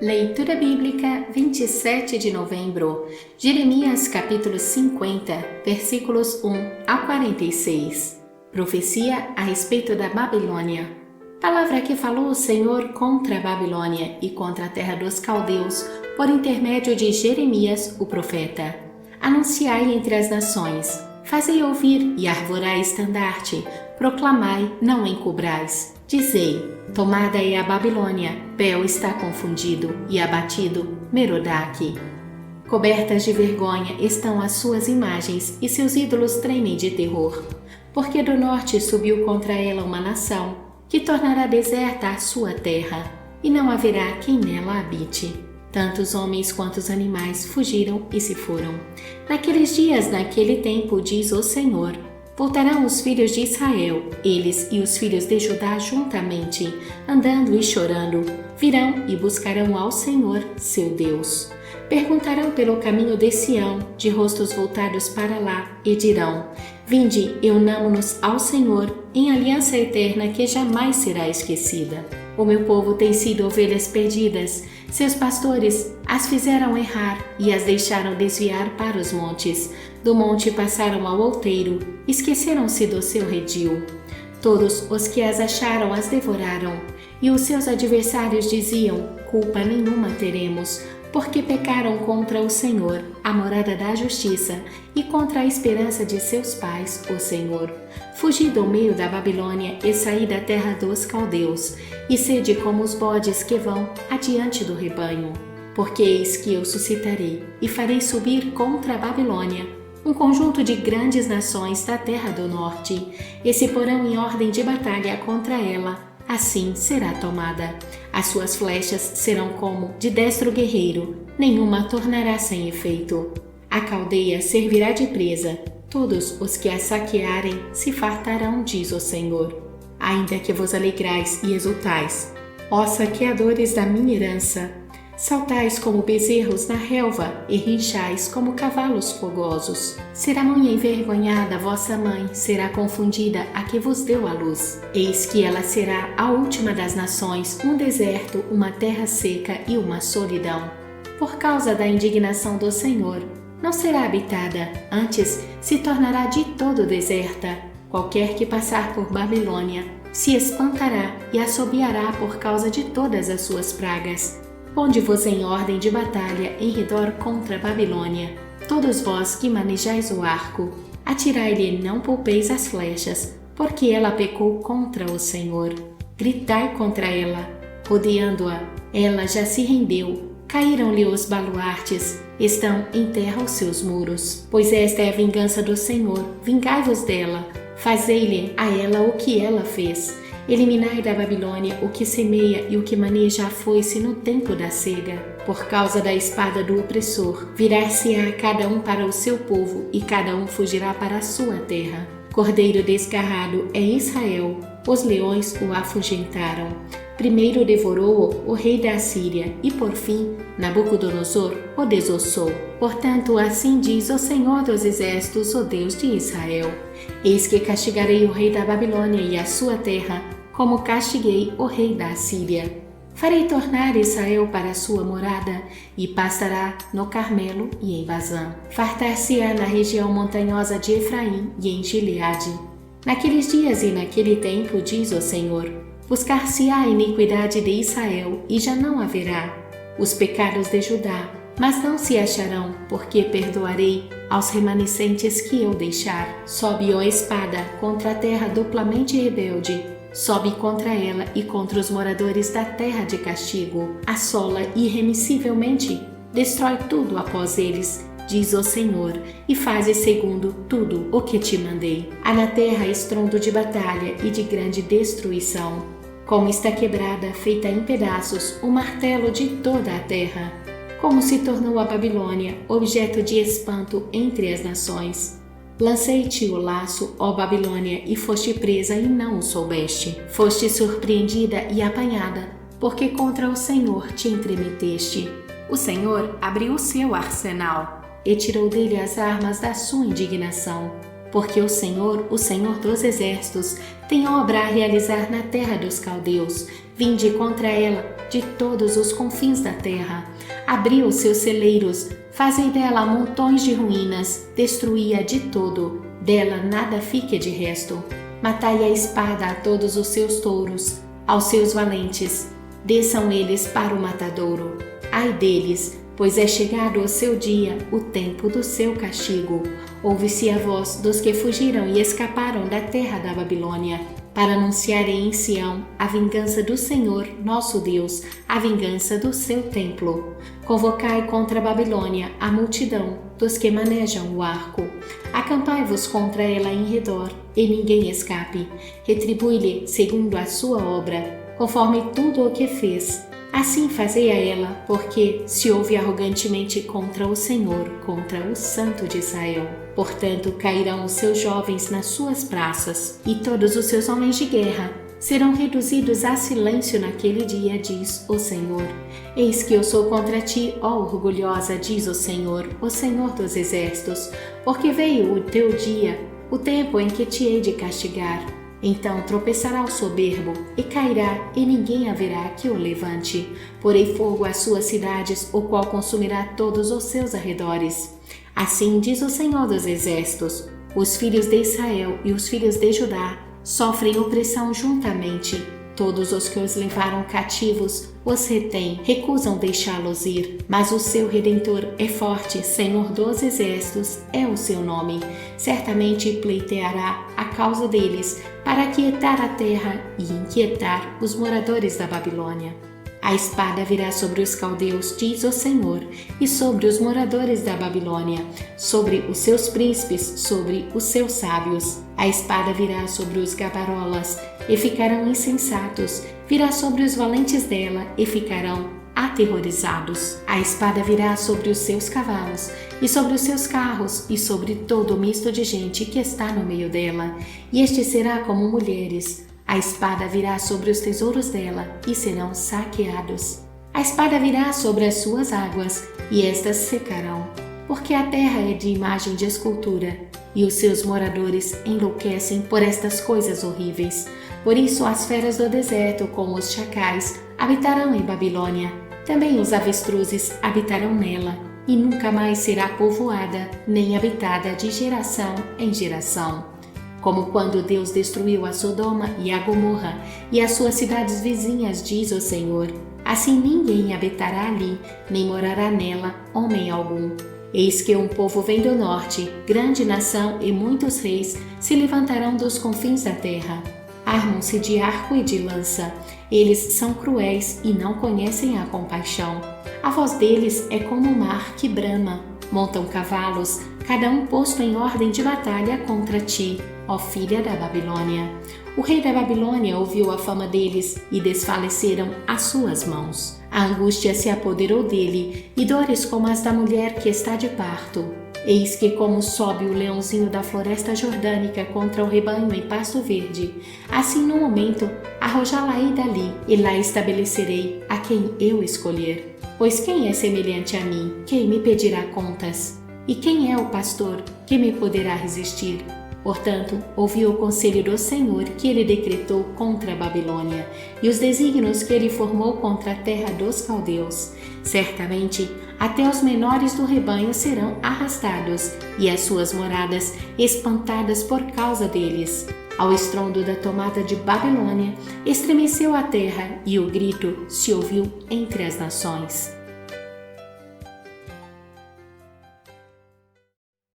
Leitura Bíblica, 27 de novembro, Jeremias capítulo 50, versículos 1 a 46. Profecia a respeito da Babilônia. Palavra que falou o Senhor contra a Babilônia e contra a terra dos caldeus, por intermédio de Jeremias, o profeta. Anunciai entre as nações, fazei ouvir e arvorai estandarte, proclamai, não encobrais. Dizei, tomada é a Babilônia, Bel está confundido e abatido, Merodach. Cobertas de vergonha estão as suas imagens e seus ídolos tremem de terror. Porque do norte subiu contra ela uma nação, que tornará deserta a sua terra, e não haverá quem nela habite. Tanto os homens quanto os animais fugiram e se foram. Naqueles dias, naquele tempo, diz o Senhor, voltarão os filhos de Israel, eles e os filhos de Judá juntamente, andando e chorando, virão e buscarão ao Senhor, seu Deus. Perguntarão pelo caminho de Sião, de rostos voltados para lá, e dirão, vinde e unamo-nos ao Senhor, em aliança eterna que jamais será esquecida. O meu povo tem sido ovelhas perdidas, seus pastores as fizeram errar e as deixaram desviar para os montes. Do monte passaram ao outeiro, esqueceram-se do seu redil. Todos os que as acharam as devoraram, e os seus adversários diziam, culpa nenhuma teremos, porque pecaram contra o Senhor, a morada da justiça, e contra a esperança de seus pais, o Senhor. Fugi do meio da Babilônia e saí da terra dos caldeus, e sede como os bodes que vão adiante do rebanho. Porque eis que eu suscitarei, e farei subir contra a Babilônia, um conjunto de grandes nações da terra do norte, e se porão em ordem de batalha contra ela, assim será tomada. As suas flechas serão como de destro guerreiro, nenhuma tornará sem efeito. A caldeia servirá de presa, todos os que a saquearem se fartarão, diz o Senhor. Ainda que vos alegrais e exultais, ó saqueadores da minha herança, saltais como bezerros na relva e rinchais como cavalos fogosos. Será mãe envergonhada vossa mãe, será confundida a que vos deu a luz. Eis que ela será a última das nações, um deserto, uma terra seca e uma solidão. Por causa da indignação do Senhor, não será habitada, antes se tornará de todo deserta. Qualquer que passar por Babilônia se espantará e assobiará por causa de todas as suas pragas. Ponde-vos em ordem de batalha em redor contra a Babilônia, todos vós que manejais o arco, atirai-lhe e não poupeis as flechas, porque ela pecou contra o Senhor. Gritai contra ela, rodeando-a, ela já se rendeu, caíram-lhe os baluartes, estão em terra os seus muros. Pois esta é a vingança do Senhor, vingai-vos dela, fazei-lhe a ela o que ela fez. Eliminai da Babilônia o que semeia e o que maneja a foice no tempo da cega. Por causa da espada do opressor, virar-se-á cada um para o seu povo e cada um fugirá para a sua terra. Cordeiro desgarrado é Israel, os leões o afugentaram. Primeiro devorou-o o rei da Assíria e, por fim, Nabucodonosor o desossou. Portanto, assim diz o Senhor dos Exércitos, o Deus de Israel. Eis que castigarei o rei da Babilônia e a sua terra, como castiguei o rei da Assíria. Farei tornar Israel para a sua morada, e pastará no Carmelo e em Bazã. Fartar-se-á na região montanhosa de Efraim e em Gileade. Naqueles dias e naquele tempo, diz o Senhor, buscar-se-á a iniquidade de Israel, e já não haverá os pecados de Judá, mas não se acharão, porque perdoarei aos remanescentes que eu deixar. Sobe, ó espada, contra a terra duplamente rebelde, sobe contra ela e contra os moradores da terra de castigo. Assola irremissivelmente, destrói tudo após eles, diz o Senhor, e faze segundo tudo o que te mandei. Há na terra estrondo de batalha e de grande destruição. Como está quebrada, feita em pedaços, o martelo de toda a terra. Como se tornou a Babilônia objeto de espanto entre as nações. Lancei-te o laço, ó Babilônia, e foste presa e não o soubeste. Foste surpreendida e apanhada, porque contra o Senhor te entremeteste. O Senhor abriu o seu arsenal e tirou dele as armas da sua indignação. porque o Senhor dos Exércitos, tem obra a realizar na terra dos caldeus. Vinde contra ela de todos os confins da terra. Abri os seus celeiros, fazei dela montões de ruínas, destruí-a de todo, dela nada fique de resto. Matai a espada a todos os seus touros, aos seus valentes, desçam eles para o matadouro. Ai deles, pois é chegado o seu dia, o tempo do seu castigo. Ouve-se a voz dos que fugiram e escaparam da terra da Babilônia, para anunciarem em Sião a vingança do Senhor, nosso Deus, a vingança do seu templo. Convocai contra a Babilônia a multidão dos que manejam o arco. Acampai-vos contra ela em redor, e ninguém escape. Retribui-lhe segundo a sua obra, conforme tudo o que fez. Assim fazei a ela, porque se ouve arrogantemente contra o Senhor, contra o Santo de Israel. Portanto, cairão os seus jovens nas suas praças, e todos os seus homens de guerra serão reduzidos a silêncio naquele dia, diz o Senhor. Eis que eu sou contra ti, ó orgulhosa, diz o Senhor dos Exércitos, porque veio o teu dia, o tempo em que te hei de castigar. Então tropeçará o soberbo e cairá, e ninguém haverá que o levante. Porei fogo às suas cidades, o qual consumirá todos os seus arredores. Assim diz o Senhor dos Exércitos: os filhos de Israel e os filhos de Judá sofrem opressão juntamente. Todos os que os levaram cativos os retêm, recusam deixá-los ir. Mas o seu Redentor é forte, Senhor dos Exércitos é o seu nome. Certamente pleiteará a causa deles, para aquietar a terra e inquietar os moradores da Babilônia. A espada virá sobre os caldeus, diz o Senhor, e sobre os moradores da Babilônia, sobre os seus príncipes, sobre os seus sábios. A espada virá sobre os gabarolas, e ficarão insensatos. Virá sobre os valentes dela, e ficarão aterrorizados. A espada virá sobre os seus cavalos, e sobre os seus carros, e sobre todo o misto de gente que está no meio dela. E este será como mulheres. A espada virá sobre os tesouros dela, e serão saqueados. A espada virá sobre as suas águas, e estas secarão, porque a terra é de imagem de escultura, e os seus moradores enlouquecem por estas coisas horríveis. Por isso as feras do deserto, como os chacais, habitarão em Babilônia. Também os avestruzes habitarão nela, e nunca mais será povoada, nem habitada de geração em geração. Como quando Deus destruiu a Sodoma e a Gomorra e as suas cidades vizinhas, diz o Senhor, assim ninguém habitará ali, nem morará nela homem algum. Eis que um povo vem do norte, grande nação e muitos reis se levantarão dos confins da terra. Armam-se de arco e de lança. Eles são cruéis e não conhecem a compaixão. A voz deles é como o mar que brama. Montam cavalos, cada um posto em ordem de batalha contra ti, ó filha da Babilônia. O rei da Babilônia ouviu a fama deles e desfaleceram as suas mãos. A angústia se apoderou dele e dores como as da mulher que está de parto. Eis que como sobe o leãozinho da floresta jordânica contra o rebanho em pasto verde, assim no momento arrojá-la-ei dali, e lá estabelecerei a quem eu escolher. Pois quem é semelhante a mim, quem me pedirá contas? E quem é o pastor que me poderá resistir? Portanto, ouvi o conselho do Senhor que ele decretou contra a Babilônia e os desígnios que ele formou contra a terra dos caldeus. Certamente, até os menores do rebanho serão arrastados e as suas moradas espantadas por causa deles. Ao estrondo da tomada de Babilônia, estremeceu a terra e o grito se ouviu entre as nações.